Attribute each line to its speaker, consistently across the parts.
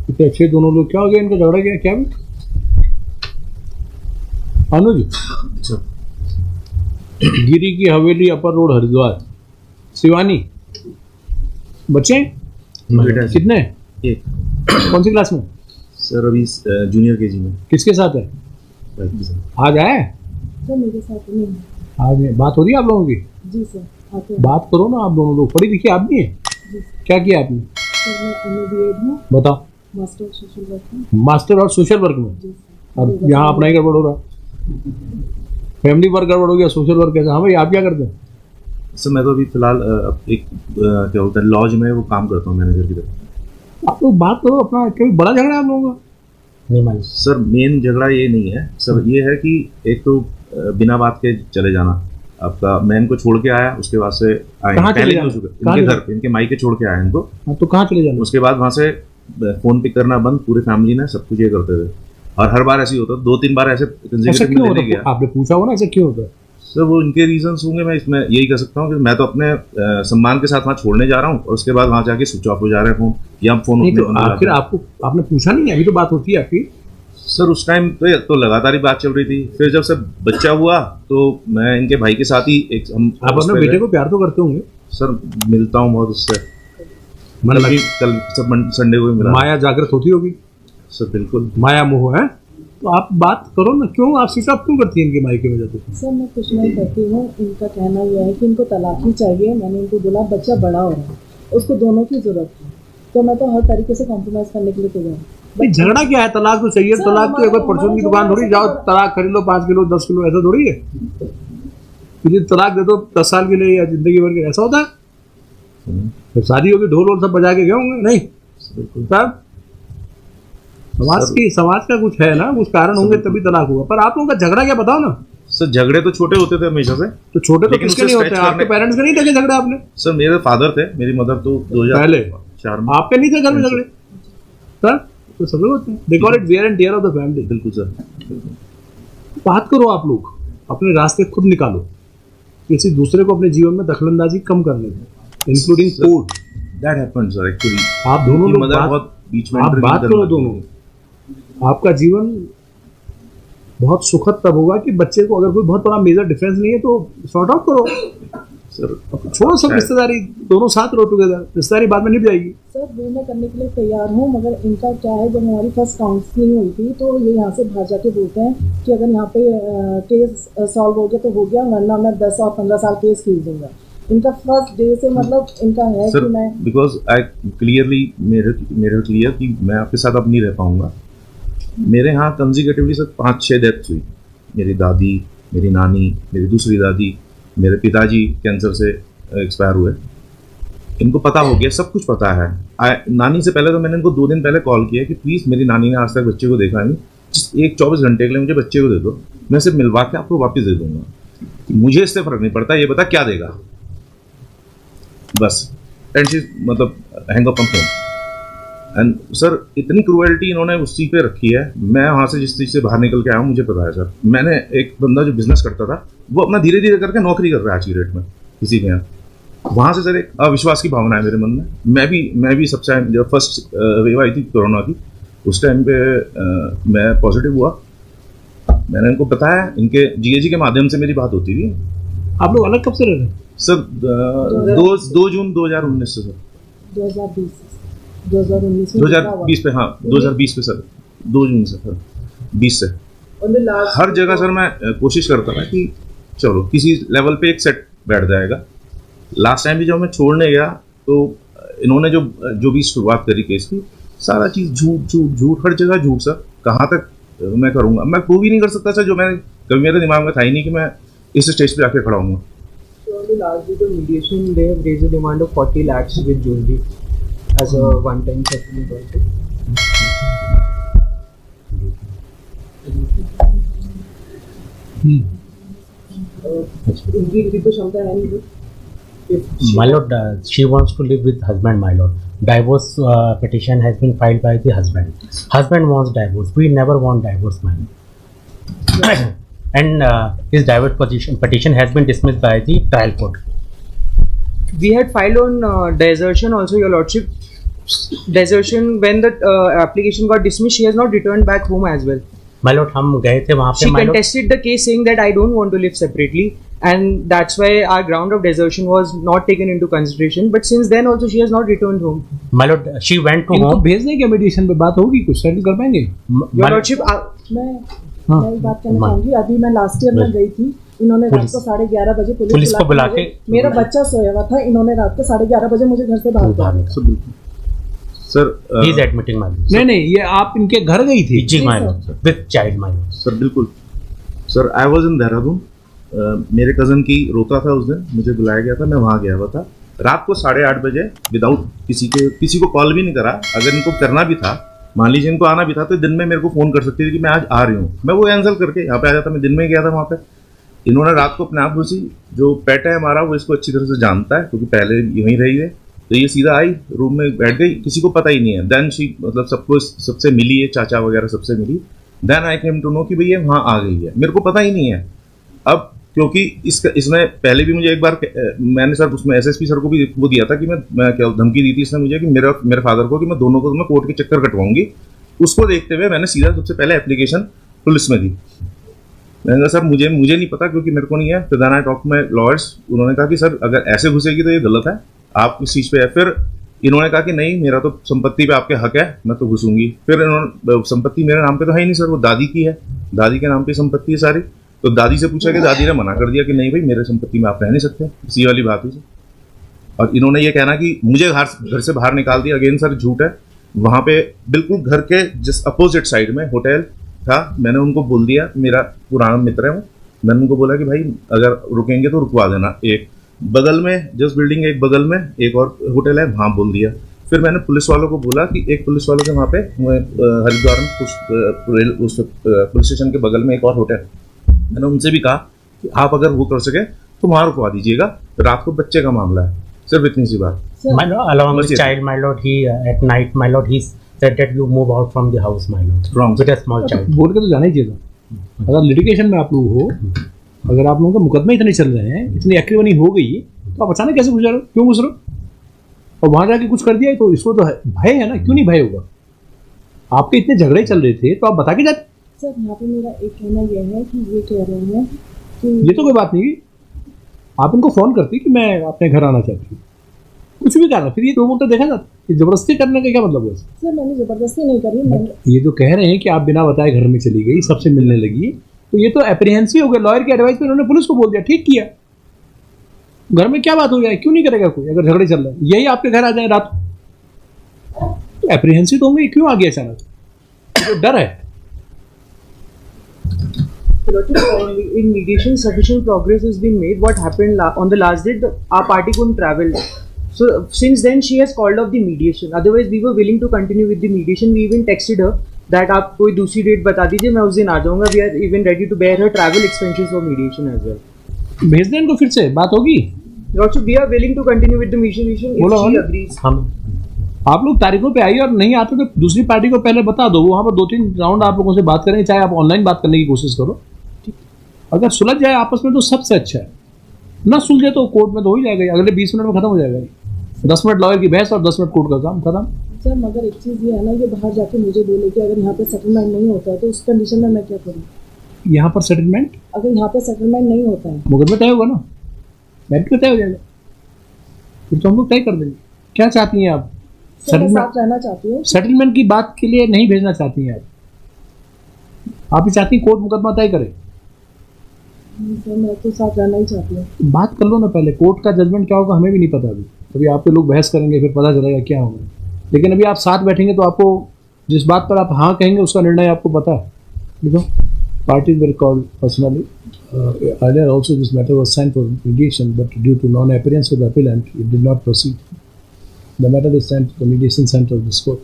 Speaker 1: इतने अच्छे दोनों लोग, क्या हो गया इनका झगड़ा? क्या भी अनुज? गिरी की हवेली, अपर रोड, हरिद्वार, शिवानी। बच्चे कितने?
Speaker 2: एक।
Speaker 1: कौन सी क्लास में?
Speaker 2: सर अभी जूनियर केजी में।
Speaker 1: किसके साथ है? आज आया?
Speaker 3: सर मेरे साथ नहीं।
Speaker 1: आज नहीं। बात हो रही है आप लोगों की?
Speaker 3: जी सर।
Speaker 1: बात करो ना, आप दोनों लोग पढ़ी लिखी आदमी है। क्या किया आपने?
Speaker 3: सर मैं MA-B.Ed हूँ।
Speaker 1: बताओ।
Speaker 3: मास्टर ऑफ सोशल वर्क में।
Speaker 1: मास्टर और सोशल वर्क में?
Speaker 3: जी सर।
Speaker 1: और यहाँ अपना ही गड़बड़ हो रहा, फैमिली वर्क गड़बड़ हो गया, सोशल वर्क कैसा? हाँ भाई, आप क्या करते हैं?
Speaker 2: सर मैं तो अभी फिलहाल एक क्या बोलते हैं लॉज में वो काम करता हूँ मैनेजर की तरफ।
Speaker 1: आप लोग बात करो अपना। कभी बड़ा झगड़ा है आप लोगों का?
Speaker 2: नहीं मालूम सर, मेन झगड़ा ये नहीं है सर, ये है कि एक तो बिना बात के चले जाना आपका। मैं इनको छोड़ के आया, उसके बाद से
Speaker 1: कहाँ चले जाना?
Speaker 2: इनके घर, इनके मायके छोड़ के आया इनको।
Speaker 1: तो कहाँ चले जाना?
Speaker 2: उसके बाद वहाँ से फोन पिक करना बंद, पूरी फैमिली ने सब कुछ ये करते थे। और हर बार ऐसे ही होता, 2-3 बार ऐसे
Speaker 1: क्यों होता है? आपने पूछा हो ना ऐसे क्यों होता है?
Speaker 2: सर वो इनके रीजंस होंगे, मैं इसमें यही कह सकता हूँ कि मैं तो अपने सम्मान के साथ वहाँ छोड़ने जा रहा हूँ और उसके बाद वहाँ जाके स्विच ऑफ हो जा रहे हैं फोन, या फोन
Speaker 1: आखिर आपको आपने पूछा नहीं? अभी तो बात होती है आपकी।
Speaker 2: सर उस टाइम तो लगातार ही बात चल रही थी, फिर जब से बच्चा हुआ तो मैं इनके भाई के साथ ही एक
Speaker 1: आप अपने बेटे को प्यार तो करते होंगे?
Speaker 2: सर मिलता हूँ बहुत उससे, मतलब कल सब संडे को ही मिला।
Speaker 1: माया जागृत होती होगी?
Speaker 2: सर बिल्कुल,
Speaker 1: माया मोह है। तो आप बात करो ना, क्यों आप स्विच ऑफ क्यों करती हैं इनके मायके में जाते?
Speaker 3: सर मैं कुछ नहीं करती हूँ, इनका कहना यह है कि इनको तलाक ही चाहिए। मैंने इनको बोला बच्चा बड़ा हो रहा है, उसको दोनों की जरूरत है, तो मैं तो हर तरीके से कॉम्प्रोमाइज करने के लिए तैयार हूँ।
Speaker 1: झगड़ा क्या है? तलाक तो चाहिए। तलाक तो अगर परचून की दुकान थोड़ी जाओ तलाक खरीद लो 5 किलो 10 किलो, ऐसा थोड़ी है। फिर तलाक दे दो 10 साल के लिए या जिंदगी भर के, ऐसा होता है? तो शादी होगी, ढोल वोल सब बजा के गए होंगे? नहीं तब समाज का कुछ है ना, कुछ कारण होंगे तभी तलाक हुआ। पर आप लोगों का झगड़ा क्या, बताओ ना।
Speaker 2: सर झगड़े तो छोटे होते थे हमेशा से।
Speaker 1: तो छोटे तो किसके नहीं होते? आपके पेरेंट्स के नहीं थे झगड़े आपने?
Speaker 2: सर मेरे फादर थे, मेरी मदर तो 2004 में।
Speaker 1: आपके नहीं थे घर में झगड़े? सर तो सब लोग होते हैं। They call it wear and tear of the family.
Speaker 2: बिल्कुल सर।
Speaker 1: बात करो आप लोग, अपने रास्ते खुद निकालो, किसी दूसरे को अपने जीवन में दखलंदाजी कम करने दो, including court.
Speaker 2: That happened sir actually.
Speaker 1: आप दोनों लोग
Speaker 2: बहुत बीच में
Speaker 1: आप बात करो दोनों। आपका जीवन बहुत सुखद तब होगा कि बच्चे को अगर कोई बहुत बड़ा मेजर डिफरेंस नहीं है तो सॉर्ट आउट करो सर। छोड़ो सब रिश्तेदारी, दोनों साथ रहो टुगेदर, रिश्तेदारी बाद में निभ जाएगी।
Speaker 3: सर वो मैं करने के लिए तैयार हूँ, मगर इनका क्या है, जब हमारी फर्स्ट काउंसलिंग हुई थी तो ये यहाँ से बाहर जाके बोलते हैं कि अगर यहाँ पे केस सॉल्व हो गया तो हो गया, वरना मैं 10 और 15 साल केस खींच दूंगा। इनका फर्स्ट डे से मतलब इनका है कि मैं
Speaker 2: बिकॉज आई क्लियरली मेरे क्लियर कि मैं आपके साथ अब नहीं रह पाऊंगा। मेरे यहाँ कंजिक्यूटिवली सर 5-6 डेथ्स हुई। मेरी दादी, मेरी नानी, मेरी दूसरी दादी, मेरे पिताजी कैंसर से एक्सपायर हुए। इनको पता हो गया, सब कुछ पता है। नानी से पहले तो मैंने इनको 2 दिन पहले कॉल किया कि प्लीज़, मेरी नानी ने आज तक बच्चे को देखा नहीं, एक 24 घंटे के लिए मुझे बच्चे को दे दो, मैं सिर्फ मिलवा के आपको वापस दे दूंगा, मुझे इससे फर्क नहीं पड़ता, ये बता क्या देगा बस। एंड शी मतलब hang up on phone. And sir इतनी क्रूएल्टी इन्होंने उस चीज़ पे रखी है। मैं वहाँ से जिस चीज़ से बाहर निकल के आया हूँ मुझे पता है सर। मैंने एक बंदा जो बिजनेस करता था वो अपना धीरे धीरे करके नौकरी कर रहा है आज की डेट में किसी के यहाँ। वहाँ से सर एक अविश्वास की भावना है मेरे मन में। मैं भी सबसे जब फर्स्ट वेव आई थी कोरोना की, उस टाइम पे मैं पॉजिटिव हुआ। मैंने इनको बताया, इनके जीएजी के माध्यम से मेरी बात होती थी।
Speaker 1: आप लोग अलग कब से रह रहे हैं
Speaker 2: सर? 2 जून 2019 से सर। 2020 पे, हाँ 2020 पे सर, 2 जून से सर, 20 से। हर जगह सर मैं कोशिश करता था कि चलो किसी लेवल पे एक सेट बैठ जाएगा। लास्ट टाइम भी जब मैं छोड़ने गया तो इन्होंने जो भी शुरुआत करी केस की, सारा चीज़ झूठ, हर जगह झूठ सर। कहाँ तक मैं करूँगा? मैं प्रूव ही नहीं कर सकता सर, जो मैंने कभी मेरे दिमाग में था ही नहीं कि मैं इस स्टेज पे आके खड़ा हूँगा।
Speaker 4: Last week of mediation, they have raised a demand of 40 lakhs with jewelry as a one-time settlement also.
Speaker 3: इनकी तो क्षमता है नहीं।
Speaker 5: My lord, she wants to live with husband, my lord. Divorce petition has been filed by the husband. Husband wants divorce. We never want divorce, my lord. And his divorce petition has been dismissed by the trial court.
Speaker 4: We had filed on desertion also, your lordship. desertion, when the application got dismissed, she has not returned back home as well.
Speaker 5: My lord, हम गए थे वहाँ पे.
Speaker 4: She
Speaker 5: my lord,
Speaker 4: contested the case saying that I don't want to live separately, and that's why our ground of desertion was not taken into consideration. But since then also she has not returned home.
Speaker 5: my lord, she went to
Speaker 1: इनको
Speaker 5: home.
Speaker 1: भेज देंगे mediation पे, बात होगी, कुछ settle कर पाएंगे.
Speaker 4: Your Lordship,
Speaker 3: मैं
Speaker 1: हाँ.
Speaker 3: मैं एक बात कहना चाहूंगी. अभी मैं लास्ट ईयर में गई थी, इन्होंने रात को 11:30 बजे
Speaker 5: पुलिस को बुला के
Speaker 3: मेरा बच्चा सोया हुआ था, इन्होंने रात को 11:30 बजे मुझे घर से बाहर कर
Speaker 2: sir
Speaker 5: he is admitting my lord.
Speaker 1: नहीं नहीं, ये आप इनके घर गई थी.
Speaker 5: जी my lord, with child my lord.
Speaker 2: Sir बिल्कुल sir, I was in Dehradun. मेरे कज़न की रोता था उस दिन, मुझे बुलाया गया था, मैं वहाँ गया हुआ था रात को 8:30 बजे, विदाउट किसी को कॉल भी नहीं करा. अगर इनको करना भी था, मान लीजिए इनको आना भी था, तो दिन में मेरे को फ़ोन कर सकती थी कि मैं आज आ रही हूँ, मैं वो कैंसिल करके यहाँ पे आ जाता. मैं दिन में गया था वहाँ पे. इन्होंने रात को अपने आप घुसी. जो पेट है हमारा वो इसको अच्छी तरह से जानता है क्योंकि पहले यहीं रही है, तो ये सीधा आई, रूम में बैठ गई, किसी को पता ही नहीं है. देन शी मतलब सबको सबसे मिली है, चाचा वगैरह सबसे मिली. Then I came to know कि भैया वहाँ आ गई है, मेरे को पता ही नहीं है. अब क्योंकि इसमें पहले भी मुझे एक बार मैंने सर उसमें एसएसपी सर को भी वो दिया था कि मैं क्या धमकी दी थी इसने मुझे कि मेरे फादर को कि मैं दोनों को मैं कोर्ट के चक्कर कटवाऊंगी. उसको देखते हुए मैंने सीधा सबसे पहले एप्लीकेशन पुलिस में दी. मैंने कहा सर मुझे नहीं पता क्योंकि मेरे को नहीं है. फिर then I talk to my lawyers. उन्होंने कहा कि सर अगर ऐसे घुसेगी तो ये गलत है, आप किस चीज़ पे है. फिर इन्होंने कहा कि नहीं, मेरा तो संपत्ति पे आपके हक है, मैं तो घुसूंगी. फिर इन्होंने संपत्ति मेरे नाम पे तो है ही नहीं सर, वो दादी की है, दादी के नाम पे संपत्ति है सारी. तो दादी से पूछा कि दादी ने मना कर दिया कि नहीं भाई मेरे संपत्ति में आप रह नहीं सकते, इसी वाली बात हुई. और इन्होंने ये कहना कि मुझे घर से बाहर निकाल दिया, अगेन सर झूठ है. वहाँ पे बिल्कुल घर के जिस अपोजिट साइड में होटल था, मैंने उनको बोल दिया, मेरा पुराना मित्र है वो, मैंने उनको बोला कि भाई अगर रुकेंगे तो रुकवा देना. एक बगल में जस्ट बिल्डिंग एक बगल में एक और होटल है, वहाँ बोल दिया. फिर मैंने पुलिस वालों को बोला कि एक पुलिस वालों के वहाँ पे हरिद्वार में उस पुलिस स्टेशन के बगल में एक और होटल, मैंने उनसे भी कहा कि आप अगर वो कर सके तो वहाँ रुकवा दीजिएगा, रात को बच्चे का मामला है, सिर्फ इतनी सी बात.
Speaker 5: My lord, along with child, my lord, he at night, my lord, he said that you move out from the house, my lord.
Speaker 2: Wrong.
Speaker 5: With a small child.
Speaker 1: बोल के तो जाना ही चाहिए था. अगर लिटिगेशन में आप लोग हो, अगर आप लोगों के मुकदमे इतने चल रहे हैं, इतनी एक्टिवनी हो गई, तो आप अचानक कैसे घुस रहे हो, क्यों घुस रहे हो? और वहां जाके कुछ कर दिया तो इसको तो भय है ना, क्यों नहीं भय होगा? आपके इतने झगड़े चल रहे थे तो आप बता के जाते.
Speaker 3: सर यहाँ पे मेरा एक कहना यह है कि ये कह रहे हैं कि
Speaker 1: ये तो कोई बात नहीं, आप इनको फोन करती कि मैं अपने घर आना चाहती हूँ, कुछ भी करना. फिर ये दो बोलते देखा जाता, जबरदस्ती करने का क्या मतलब है?
Speaker 3: सर मैंने जबरदस्ती नहीं करी. मैंने
Speaker 1: ये जो कह रहे हैं कि आप बिना बताए घर में चली गई, सबसे मिलने लगी, तो ये तो एप्रीहेंसिव हो गया. लॉयर की एडवाइस पे उन्होंने पुलिस को बोल दिया, ठीक किया. घर में क्या बात हो जाए, क्यों नहीं करेगा कोई? अगर झगड़े चल रहे हैं, यही आपके घर आ जाए रात को, तो एप्रीहेंसिव तो होंगे, क्यों आ गया अचानक? तो डर है.
Speaker 4: In mediation, sufficient progress has been made. What happened on the last date? Our party couldn't travel. So since then, she has called off the mediation. Otherwise, we were willing to continue with the mediation. We even texted her that आप कोई दूसरी date बता दीजिए, मैं उस दिन आ जाऊँगा. We are even ready to bear her travel expenses for mediation as well.
Speaker 1: भेज दें इनको, फिर से बात होगी.
Speaker 4: Also, we are willing to continue with the mediation if
Speaker 1: बोलो,
Speaker 4: she agrees.
Speaker 1: आप लोग तारीखों पे आइए, और नहीं आते तो दूसरी पार्टी को पहले बता दो. वहाँ पर 2-3 राउंड आप लोगों से बात करेंगे, चाहे आप ऑनलाइन बात करने की कोशिश करो. अगर सुलझ जाए आपस में तो सबसे अच्छा है. ना सुलझे तो कोर्ट में तो हो ही जाएगा, अगले 20 मिनट में खत्म हो जाएगा. 10 मिनट लॉयर की बहस और 10 मिनट कोर्ट का काम खत्म.
Speaker 3: सर मगर एक चीज़ ये है ना, ये बाहर जाके मुझे बोले कि अगर यहाँ पे सेटलमेंट नहीं होता है तो उस कंडीशन में मैं क्या करूँ?
Speaker 1: यहाँ पर सेटलमेंट,
Speaker 3: अगर यहाँ पे सेटलमेंट नहीं होता है,
Speaker 1: मुकदमा तय होगा ना, मेरिट में तय हो जाएगा, फिर तो हम लोग तय कर देंगे. क्या चाहती हैं आप?
Speaker 3: सर मैं साथ रहना चाहती हूँ.
Speaker 1: सेटलमेंट की बात के लिए नहीं भेजना चाहती हैं आप ही चाहती हैं कोर्ट मुकदमा तय करे?
Speaker 3: सर मैं तो साथ रहना ही चाहती हूँ.
Speaker 1: बात कर लो ना पहले. कोर्ट का जजमेंट क्या होगा हमें भी नहीं पता. अभी आप पे लोग बहस करेंगे, फिर पता चलेगा क्या होगा. लेकिन अभी आप साथ बैठेंगे तो आपको जिस बात पर आप हाँ कहेंगे उसका निर्णय आपको पता है. देखो, parties were called personally. Earlier also this matter was sent for mediation, but due to non-appearance of the appellant, it did not proceed. The matter is sent to the mediation center of this court.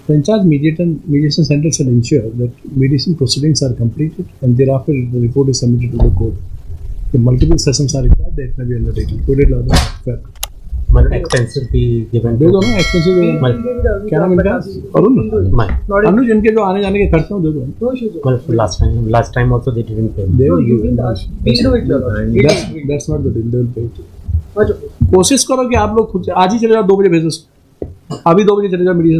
Speaker 1: The in charge mediation center shall ensure that mediation proceedings are completed and thereafter the report is submitted to the court. If multiple sessions are required, that may be undertaken. Coded law fair.
Speaker 5: मतलब expensive भी given.
Speaker 1: दे दो ना expensive. क्या नाम इनका? अरुण. अनुज, इनके जो आने जाने के खर्चे हैं दे दो.
Speaker 5: मतलब last time also they didn't pay.
Speaker 1: They will give. That's not the deal. They will pay. कोशिश करो कि आप लोग खुद आज ही चले जाओ, 2 बजे भेजो. अभी 2 बजे चले जाओ मीडिएशन